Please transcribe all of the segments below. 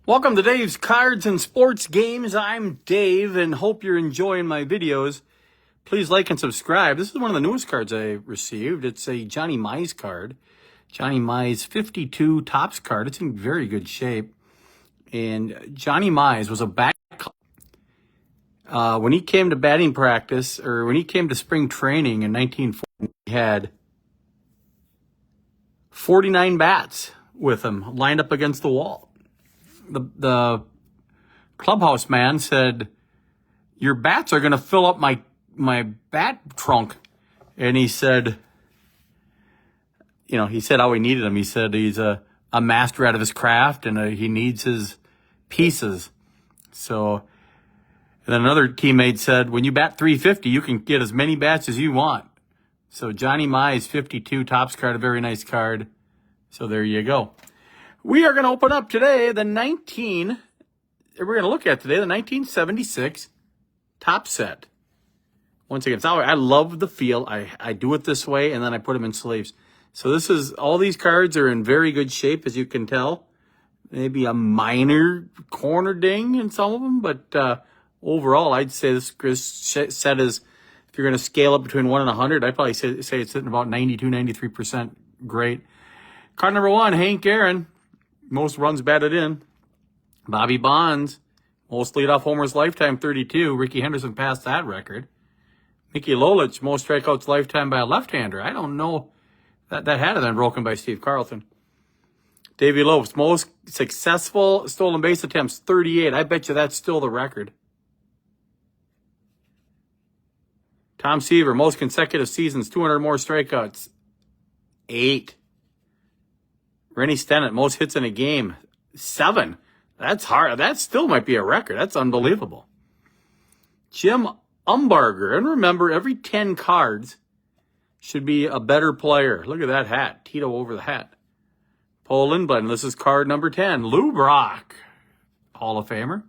Welcome to Dave's Cards and Sports Games. I'm Dave and hope you're enjoying my videos. Please like and subscribe. This is one of the newest cards I received. It's a Johnny Mize card. Johnny Mize 52 Topps card. It's in very good shape. And Johnny Mize was a back... when he came to batting practice, or when he came to spring training in 1940, he had 49 bats with him lined up against the wall. The clubhouse man said, "Your bats are going to fill up my bat trunk." And he said, he said how he needed them. He said he's a master out of his craft and he needs his pieces. So, and then another teammate said, "When you bat 350, you can get as many bats as you want." So Johnny Mize 52 Topps card, a very nice card. So there you go. We are going to open up today we're going to look at today the 1976 Topps set. Once again, I love the feel. I do it this way, and then I put them in sleeves. So all these cards are in very good shape, as you can tell. Maybe a minor corner ding in some of them, but overall, I'd say this set is, if you're going to scale it between 1 and 100, I'd probably say it's sitting about 92, 93% great. Card number 1, Hank Aaron. Most runs batted in. Bobby Bonds, most leadoff homers lifetime, 32. Rickey Henderson passed that record. Mickey Lolich, most strikeouts lifetime by a left-hander. I don't know. That had to been broken by Steve Carlton. Davey Lopes, most successful stolen base attempts, 38. I bet you that's still the record. Tom Seaver, most consecutive seasons, 200 or more strikeouts, 8. Rennie Stennett, most hits in a game, 7. That's hard. That still might be a record. That's unbelievable. Jim Umbarger. And remember, every 10 cards should be a better player. Look at that hat. Tito over the hat. Paul Lindblad. This is card number 10. Lou Brock, Hall of Famer.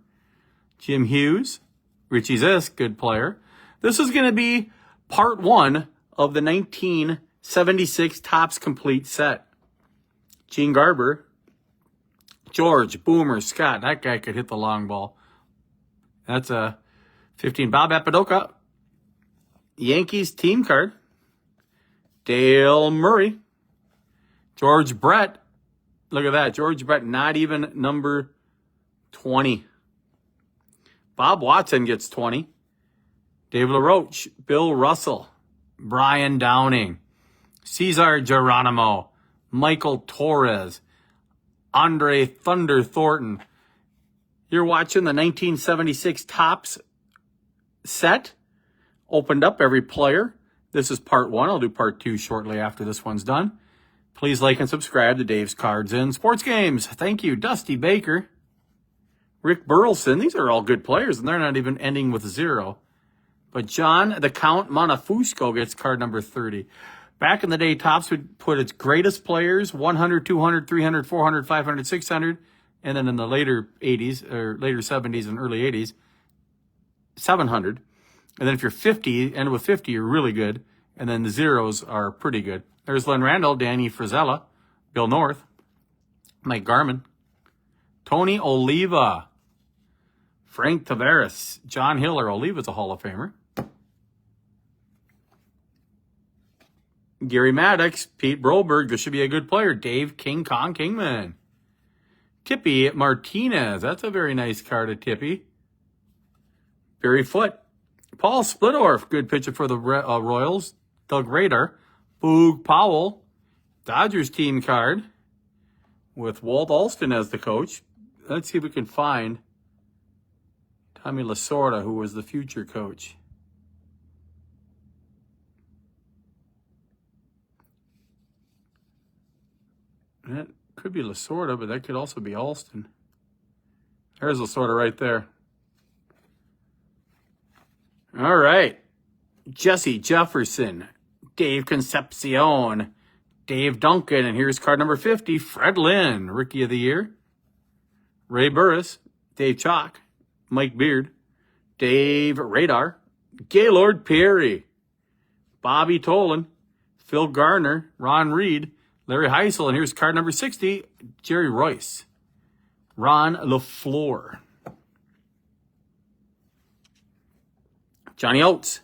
Jim Hughes. Richie Zisk, good player. This is going to be part 1 of the 1976 Topps Complete set. Gene Garber, George Boomer Scott. That guy could hit the long ball. That's a 15. Bob Apodaca, Yankees team card. Dale Murray, George Brett. Look at that. George Brett, not even number 20. Bob Watson gets 20. Dave LaRoche, Bill Russell, Brian Downing, Cesar Geronimo, Michael Torres, Andre Thunder Thornton. You're watching the 1976 Topps set. Opened up every player. This is part 1. I'll do part 2 shortly after this one's done. Please like and subscribe to Dave's Cards and Sports Games. Thank you. Dusty Baker, Rick Burleson. These are all good players, and they're not even ending with 0. But John the Count Monafusco gets card number 30. Back in the day, Topps would put its greatest players, 100, 200, 300, 400, 500, 600, and then in the later 80s, or later 70s and early 80s, 700. And then if you're 50, end with 50, you're really good. And then the zeros are pretty good. There's Len Randall, Danny Frizella, Bill North, Mike Garman, Tony Oliva, Frank Tavares, John Hiller. Oliva's a Hall of Famer. Gary Maddox, Pete Broberg. This should be a good player. Dave King Kong Kingman. Tippy Martinez. That's a very nice card of Tippy. Barry Foote. Paul Splittorff. Good pitcher for the Royals. Doug Rader. Boog Powell. Dodgers team card with Walt Alston as the coach. Let's see if we can find Tommy Lasorda, who was the future coach. That could be Lasorda, but that could also be Alston. There's Lasorda right there. All right. Jesse Jefferson, Dave Concepcion, Dave Duncan, and here's card number 50, Fred Lynn, Rookie of the Year. Ray Burris, Dave Chalk, Mike Beard, Dave Radar, Gaylord Perry, Bobby Tolan, Phil Garner, Ron Reed, Larry Heisel, and here's card number 60, Jerry Royce. Ron LaFleur. Johnny Oates.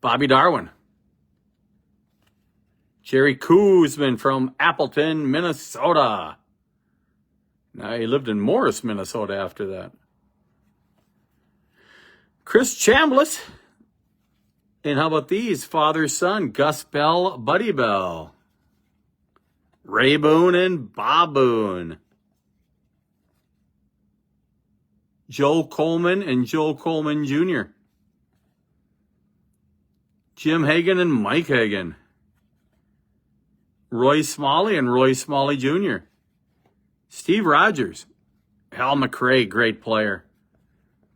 Bobby Darwin. Jerry Koosman from Appleton, Minnesota. Now he lived in Morris, Minnesota after that. Chris Chambliss. And how about these? Father-son, Gus Bell, Buddy Bell. Ray Boone and Bob Boone. Joe Coleman and Joe Coleman Jr. Jim Hagan and Mike Hagan. Roy Smalley and Roy Smalley Jr. Steve Rogers. Hal McRae, great player.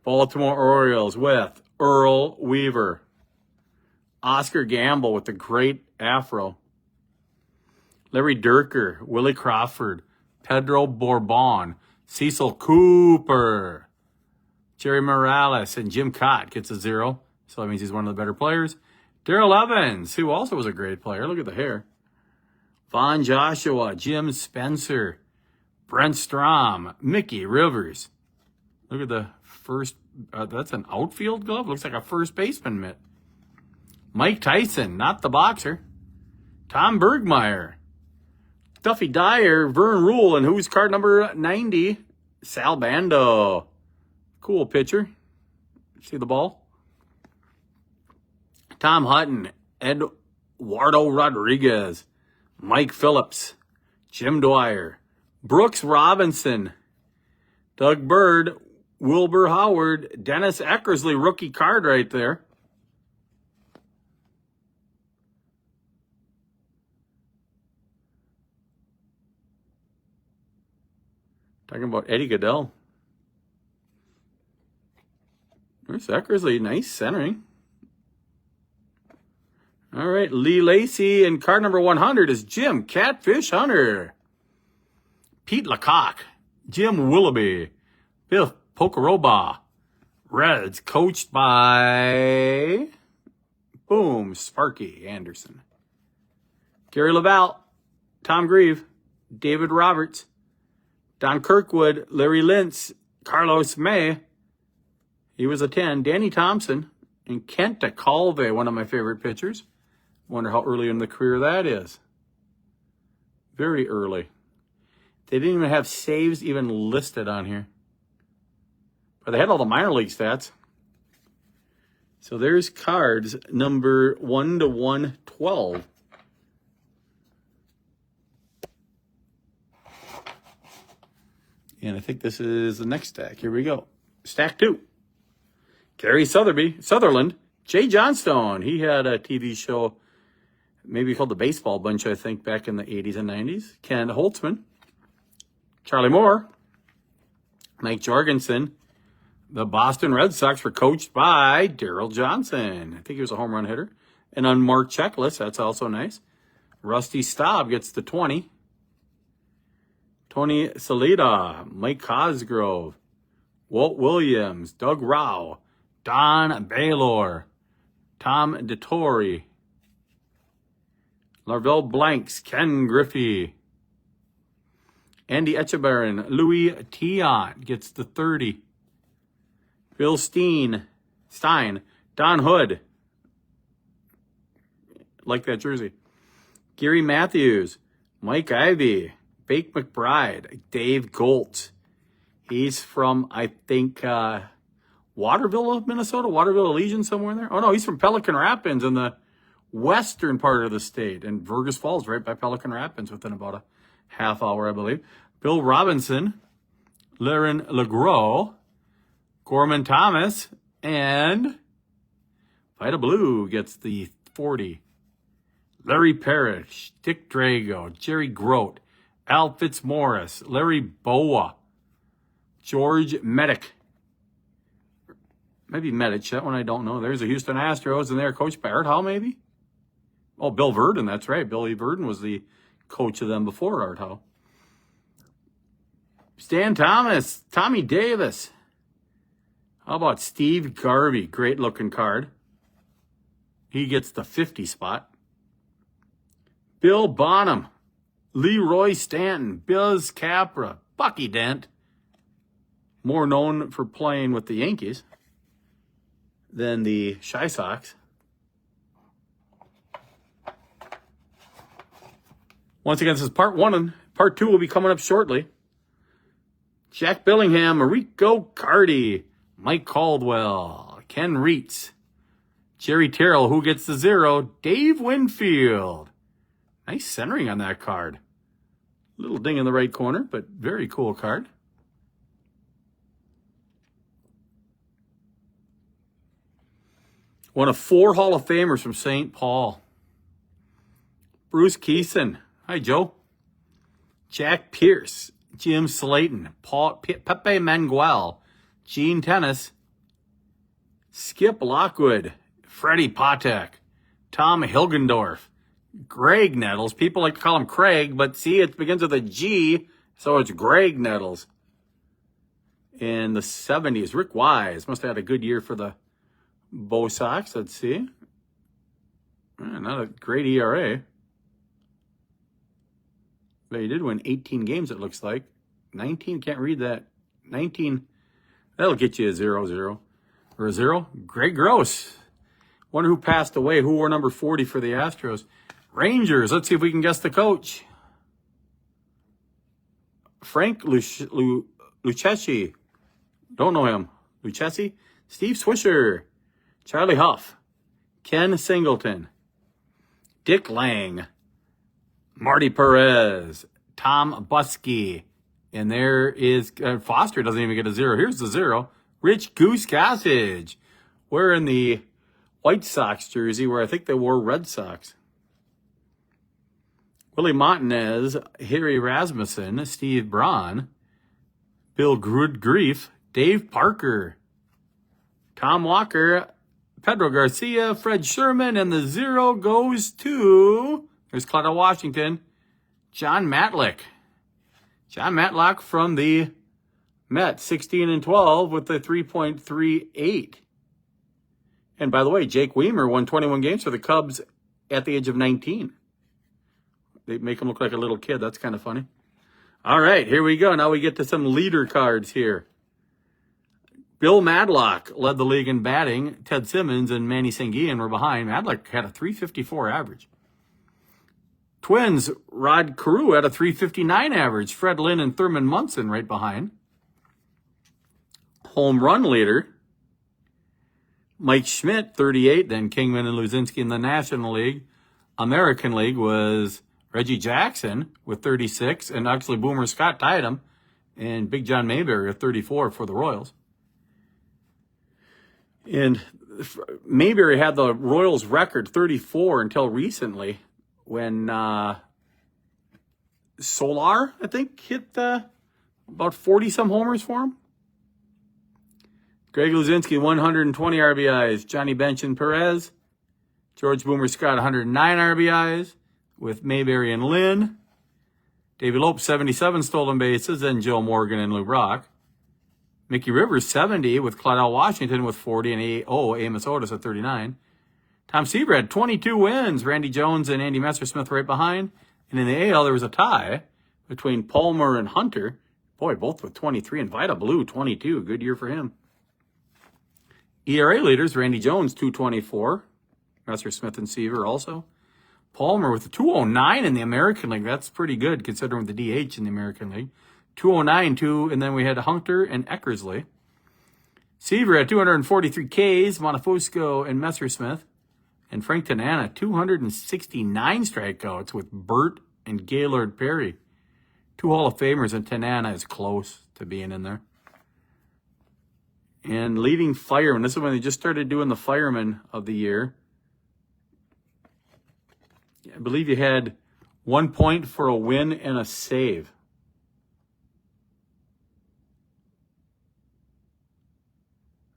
Baltimore Orioles with Earl Weaver. Oscar Gamble with the great afro. Larry Durker, Willie Crawford, Pedro Bourbon, Cecil Cooper, Jerry Morales, and Jim Cott gets a 0. So that means he's one of the better players. Darrell Evans, who also was a great player. Look at the hair. Von Joshua, Jim Spencer, Brent Strom, Mickey Rivers. Look at the first, that's an outfield glove. Looks like a first baseman mitt. Mike Tyson, not the boxer. Tom Bergmeyer. Duffy Dyer, Vern Rule, and who's card number 90? Sal Bando. Cool pitcher. See the ball? Tom Hutton, Eduardo Rodriguez, Mike Phillips, Jim Dwyer, Brooks Robinson, Doug Bird, Wilbur Howard, Dennis Eckersley, rookie card right there. Talking about Eddie Goodell. There's Eckersley, nice centering. All right, Lee Lacey, and card number 100 is Jim Catfish Hunter. Pete Lecoq, Jim Willoughby, Bill Pocoroba. Reds coached by, boom, Sparky Anderson. Gary Laval, Tom Grieve, David Roberts, Don Kirkwood, Larry Lintz, Carlos May. He was a 10. Danny Thompson, and Kent DeCalve, one of my favorite pitchers. Wonder how early in the career that is. Very early. They didn't even have saves even listed on here. But they had all the minor league stats. So there's cards number 1 to 112. And I think this is the next stack. Here we go. Stack 2. Gary Sutherland, Jay Johnstone. He had a TV show, maybe called The Baseball Bunch, I think, back in the 80s and 90s. Ken Holtzman, Charlie Moore, Mike Jorgensen. The Boston Red Sox were coached by Darryl Johnson. I think he was a home run hitter. An unmarked checklist, that's also nice. Rusty Staub gets the 20. Tony Salida, Mike Cosgrove, Walt Williams, Doug Rao, Don Baylor, Tom DeTore, Larvell Blanks, Ken Griffey, Andy Etchebarren, Louis Tiant gets the 30. Bill Stein, Don Hood, like that jersey. Gary Matthews, Mike Ivey, Bake McBride, Dave Golt. He's from, I think, Waterville, Minnesota, Waterville Legion, somewhere in there. Oh, no, he's from Pelican Rapids in the western part of the state. And Fergus Falls, right by Pelican Rapids, within about a half hour, I believe. Bill Robinson, Laren LeGros, Gorman Thomas, and Vita Blue gets the 40. Larry Parrish, Dick Drago, Jerry Grote, Al Fitzmaurice, Larry Boa, George Medic. Maybe Medic, that one I don't know. There's the Houston Astros, and they're coached by Art Howe, maybe? Oh, Bill Verdon, that's right. Billy Verdon was the coach of them before Art Howe. Stan Thomas, Tommy Davis. How about Steve Garvey? Great looking card. He gets the 50 spot. Bill Bonham, Leroy Stanton, Buzz Capra, Bucky Dent, more known for playing with the Yankees than the Shy Sox. Once again, this is part 1, and part 2 will be coming up shortly. Jack Billingham, Rico Cardi, Mike Caldwell, Ken Reitz, Jerry Terrell, who gets the 0, Dave Winfield. Nice centering on that card. Little ding in the right corner, but very cool card. One of 4 Hall of Famers from St. Paul. Bruce Keeson. Hi, Joe. Jack Pierce. Jim Slayton. Pepe Manguel. Gene Tennis. Skip Lockwood. Freddie Patek. Tom Hilgendorf. Greg Nettles. People like to call him Craig, but see, it begins with a G, so it's Greg Nettles. In the 70s, Rick Wise. Must have had a good year for the Bo Sox. Let's see. Not a great ERA. But he did win 18 games, it looks like. 19, can't read that. 19, that'll get you a 0-0. Or a 0. Greg Gross. Wonder who passed away. Who wore number 40 for the Astros? Rangers. Let's see if we can guess the coach. Frank Lucchesi. Don't know him. Lucchesi. Steve Swisher. Charlie Huff. Ken Singleton. Dick Lang. Marty Perez. Tom Buskey. And there is Foster doesn't even get a 0. Here's the 0. Rich Goose Gossage. Wearing the White Sox jersey where I think they wore Red Sox. Willie Montanez, Harry Rasmussen, Steve Braun, Bill Grief, Dave Parker, Tom Walker, Pedro Garcia, Fred Sherman, and the 0 goes to, there's Clyde Washington, John Matlack. John Matlack from the Mets, 16-12 with the 3.38. And by the way, Jake Weimer won 21 games for the Cubs at the age of 19. They make him look like a little kid. That's kind of funny. All right, here we go. Now we get to some leader cards here. Bill Madlock led the league in batting. Ted Simmons and Manny Sanguillen were behind. Madlock had a 354 average. Twins, Rod Carew had a 359 average. Fred Lynn and Thurman Munson right behind. Home run leader, Mike Schmidt, 38. Then Kingman and Luzinski in the National League. American League was Reggie Jackson with 36, and actually Boomer Scott tied him, and Big John Mayberry with 34 for the Royals. And Mayberry had the Royals record 34 until recently when Solar, I think, hit about 40-some homers for him. Greg Luzinski, 120 RBIs. Johnny Bench and Perez. George Boomer Scott, 109 RBIs with Mayberry and Lynn. David Lope, 77 stolen bases, and Joe Morgan and Lou Brock. Mickey Rivers, 70 with Clyde Washington with 40, and Amos Otis at 39. Tom Seaver had 22 wins. Randy Jones and Andy Messersmith right behind. And in the AL, there was a tie between Palmer and Hunter. Boy, both with 23, and Vida Blue, 22. Good year for him. ERA leaders, Randy Jones, 224. Messersmith and Seaver also. Palmer with a 209 in the American League. That's pretty good considering the DH in the American League. 209, and then we had Hunter and Eckersley. Seaver had 243 Ks, Montefusco and Messersmith. And Frank Tanana, 269 strikeouts with Burt and Gaylord Perry. 2 Hall of Famers, and Tanana is close to being in there. And leading fireman, this is when they just started doing the fireman of the year. I believe you had 1 point for a win and a save.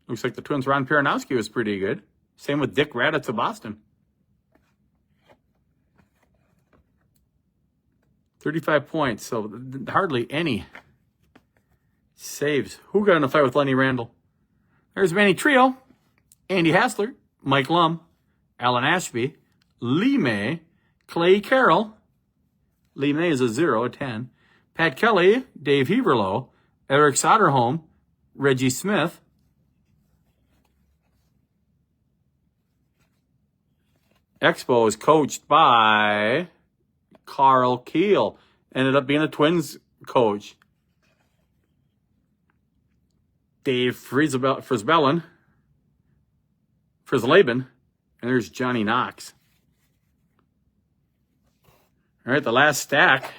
Looks like the Twins' Ron Peronowski was pretty good. Same with Dick Raditz of Boston. 35 points, so hardly any saves. Who got in a fight with Lenny Randall? There's Manny Trio, Andy Hassler, Mike Lum, Alan Ashby, Lee May, Clay Carroll. Lee May is a 0, a 10. Pat Kelly, Dave Heaverlow, Eric Soderholm, Reggie Smith. Expo is coached by Carl Keel. Ended up being a Twins coach. Dave Frizzlaben. And there's Johnny Knox. All right, the last stack.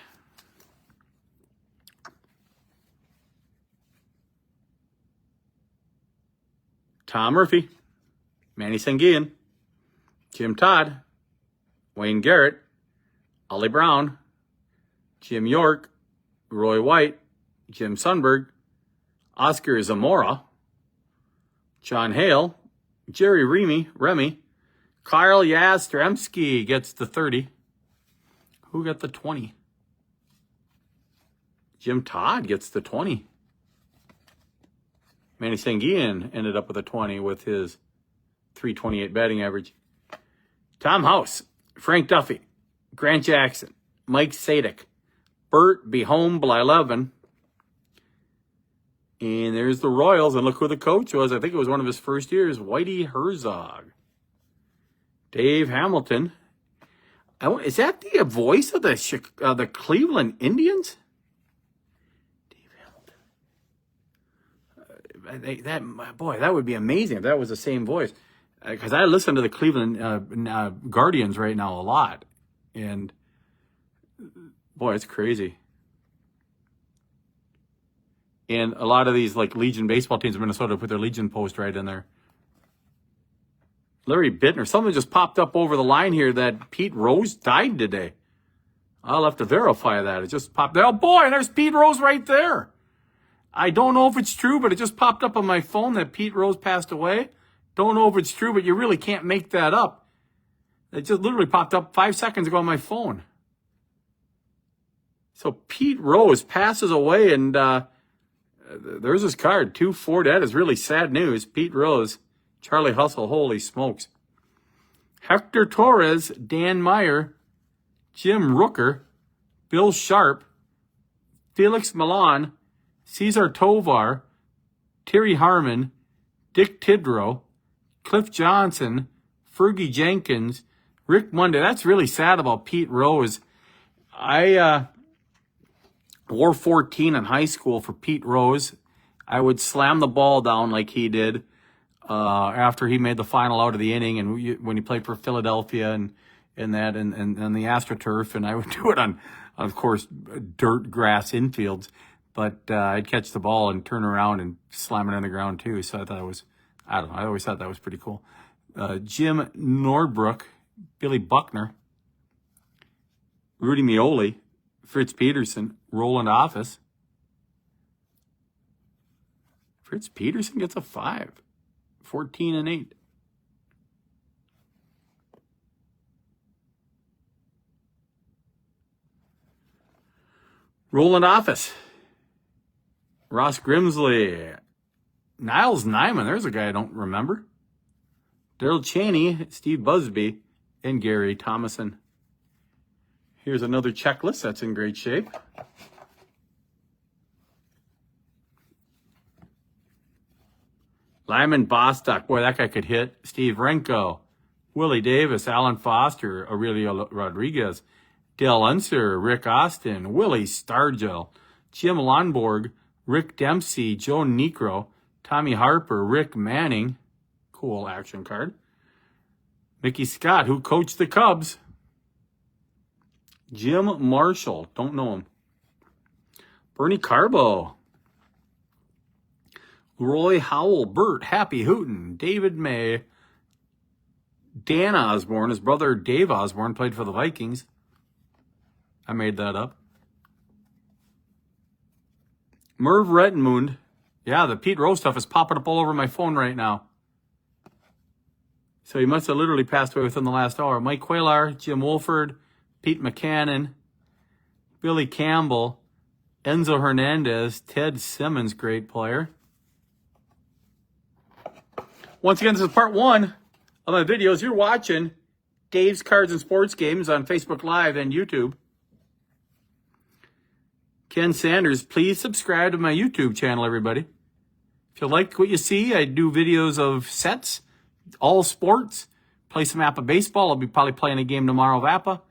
Tom Murphy, Manny Sanguillen, Jim Todd, Wayne Garrett, Ollie Brown, Jim York, Roy White, Jim Sundberg, Oscar Zamora, John Hale, Jerry Remy, Kyle Yastrzemski gets the 30. Who got the 20? Jim Todd gets the 20. Manny Sanguillen ended up with a 20 with his .328 batting average. Tom House, Frank Duffy, Grant Jackson, Mike Sadek, Bert Behome Blyleven. And there's the Royals, and look who the coach was. I think it was one of his first years, Whitey Herzog. Dave Hamilton. Is that the voice of the Cleveland Indians? That would be amazing if that was the same voice. Because I listen to the Cleveland Guardians right now a lot. And, boy, it's crazy. And a lot of these, like, Legion baseball teams in Minnesota put their Legion post right in there. Larry Bittner. Someone just popped up over the line here that Pete Rose died today. I'll have to verify that. It just popped. Oh, boy, there's Pete Rose right there. I don't know if it's true, but it just popped up on my phone that Pete Rose passed away. Don't know if it's true, but you really can't make that up. It just literally popped up 5 seconds ago on my phone. So Pete Rose passes away, and there's his card, 2-4. That is really sad news. Pete Rose, Charlie Hustle, holy smokes. Hector Torres, Dan Meyer, Jim Rooker, Bill Sharp, Felix Milan, Cesar Tovar, Terry Harmon, Dick Tidrow, Cliff Johnson, Fergie Jenkins, Rick Monday. That's really sad about Pete Rose. I wore 14 in high school for Pete Rose. I would slam the ball down like he did after he made the final out of the inning, and when he played for Philadelphia and the AstroTurf, and I would do it on, of course, dirt grass infields. But I'd catch the ball and turn around and slam it on the ground too. So I thought I always thought that was pretty cool. Jim Nordbrook, Billy Buckner, Rudy Meoli, Fritz Peterson, Roland Office. Fritz Peterson gets a 5, 14 and 8. Roland Office. Ross Grimsley, Niles Nyman, there's a guy I don't remember. Daryl Cheney, Steve Busby, and Gary Thomason. Here's another checklist that's in great shape. Lyman Bostock, boy, that guy could hit. Steve Renko, Willie Davis, Alan Foster, Aurelio Rodriguez, Dale Unser, Rick Austin, Willie Stargell, Jim Lonborg, Rick Dempsey, Joe Necro, Tommy Harper, Rick Manning, cool action card. Mickey Scott, who coached the Cubs. Jim Marshall, don't know him. Bernie Carbo. Roy Howell, Bert, Happy Hooten, David May. Dan Osborne, his brother Dave Osborne played for the Vikings. I made that up. Merv Rettenmund. Yeah, the Pete Rose stuff is popping up all over my phone right now. So he must have literally passed away within the last hour. Mike Quaylar, Jim Wolford, Pete McCannon, Billy Campbell, Enzo Hernandez, Ted Simmons, great player. Once again, this is part 1 of my videos. You're watching Dave's Cards and Sports Games on Facebook Live and YouTube. Ken Sanders, please subscribe to my YouTube channel, everybody. If you like what you see, I do videos of sets, all sports, play some APA baseball. I'll be probably playing a game tomorrow of APA,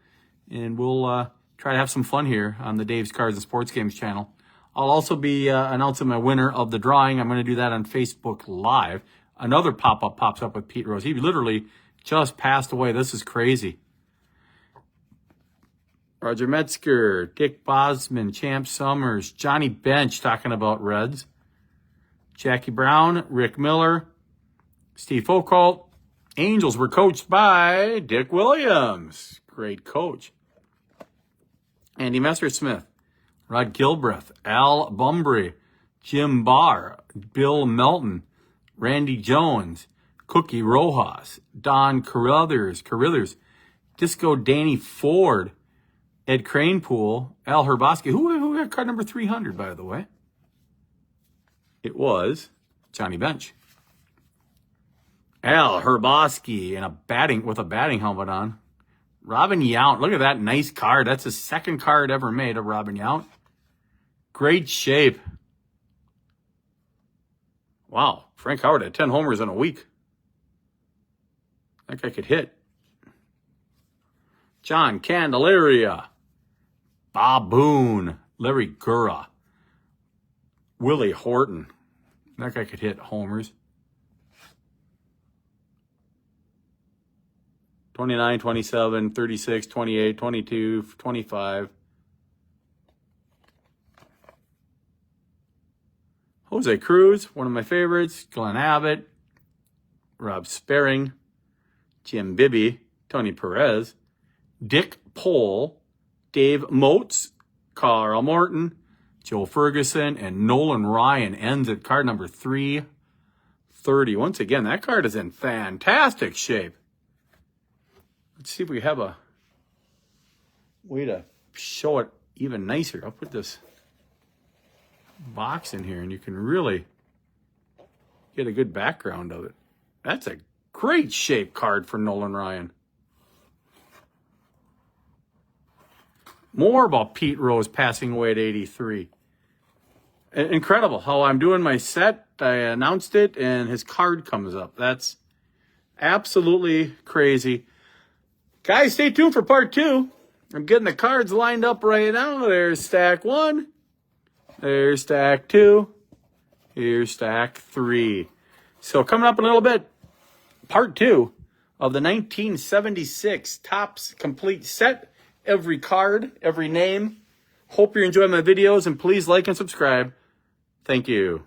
and we'll try to have some fun here on the Dave's Cards and Sports Games channel. I'll also be announcing my winner of the drawing. I'm going to do that on Facebook Live. Another pop-up pops up with Pete Rose. He literally just passed away. This is crazy. Roger Metzger, Dick Bosman, Champ Summers, Johnny Bench talking about Reds, Jackie Brown, Rick Miller, Steve Foucault. Angels were coached by Dick Williams. Great coach. Andy Messersmith, Rod Gilbreth, Al Bumbry, Jim Barr, Bill Melton, Randy Jones, Cookie Rojas, Don Carruthers, Disco Danny Ford, Ed Cranepool, Al Herboski. Who had card number 300, by the way? It was Johnny Bench. Al Herboski with a batting helmet on. Robin Yount. Look at that nice card. That's the second card ever made of Robin Yount. Great shape. Wow. Frank Howard had 10 homers in a week. That guy could hit. John Candelaria. Bob Boone. Larry Gura. Willie Horton. That guy could hit homers. 29, 27, 36, 28, 22, 25. Jose Cruz, one of my favorites. Glenn Abbott. Rob Sperring. Jim Bibby. Tony Perez. Dick Pohl. Dave Moats. Carl Morton. Joe Ferguson. And Nolan Ryan ends at card number 330. Once again, that card is in fantastic shape. Let's see if we have a way to show it even nicer. I'll put this box in here and you can really get a good background of it. That's a great shape card for Nolan Ryan. More about Pete Rose passing away at 83. Incredible how I'm doing my set. I announced it and his card comes up. That's absolutely crazy. Guys, stay tuned for part 2. I'm getting the cards lined up right now. There's stack 1. There's stack 2. Here's stack 3. So coming up in a little bit, part 2 of the 1976 Topps Complete Set. Every card, every name. Hope you're enjoying my videos, and please like and subscribe. Thank you.